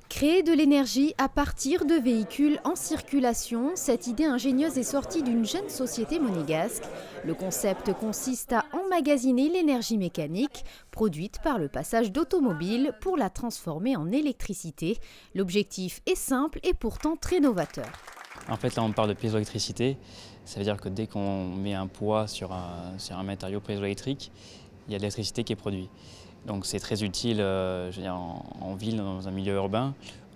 Créer de l'énergie à partir de véhicules en circulation, cette idée ingénieuse est sortie d'une jeune société monégasque. Le concept consiste à emmagasiner l'énergie mécanique produite par le passage d'automobiles pour la transformer en électricité. L'objectif est simple et pourtant très novateur. En fait, là, on parle de piézoélectricité. Ça veut dire que dès qu'on met un poids sur un matériau piézoélectrique, il y a de l'électricité qui est produite. Donc c'est très utile en ville, dans un milieu urbain,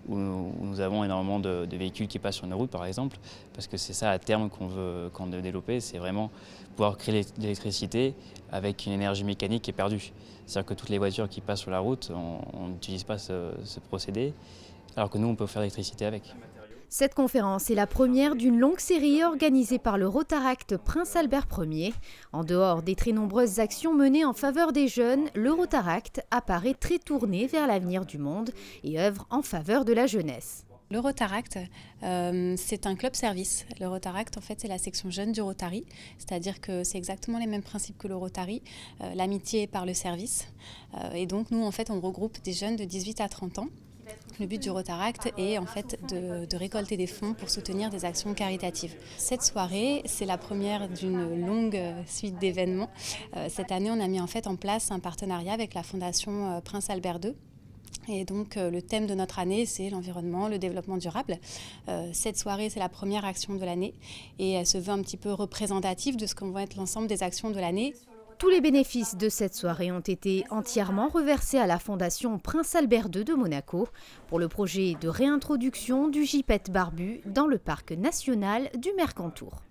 où nous avons énormément de véhicules qui passent sur nos routes, par exemple, parce que c'est ça à terme qu'on veut développer, c'est vraiment pouvoir créer de l'électricité avec une énergie mécanique qui est perdue. C'est-à-dire que toutes les voitures qui passent sur la route, on n'utilise pas ce procédé, alors que nous, on peut faire de l'électricité avec. Cette conférence est la première d'une longue série organisée par le Rotaract Prince Albert Ier. En dehors des très nombreuses actions menées en faveur des jeunes, le Rotaract apparaît très tourné vers l'avenir du monde et œuvre en faveur de la jeunesse. Le Rotaract, c'est un club service. Le Rotaract, en fait, c'est la section jeune du Rotary, c'est-à-dire que c'est exactement les mêmes principes que le Rotary, l'amitié par le service. Et donc, nous, en fait, on regroupe des jeunes de 18 à 30 ans. Le but du Rotaract est en fait de récolter des fonds pour soutenir des actions caritatives. Cette soirée, c'est la première d'une longue suite d'événements. Cette année, on a mis en fait en place un partenariat avec la Fondation Prince Albert II. Et donc le thème de notre année, c'est l'environnement, le développement durable. Cette soirée, c'est la première action de l'année et elle se veut un petit peu représentative de ce qu'on va être l'ensemble des actions de l'année. Tous les bénéfices de cette soirée ont été entièrement reversés à la Fondation Prince Albert II de Monaco pour le projet de réintroduction du gypaète barbu dans le parc national du Mercantour.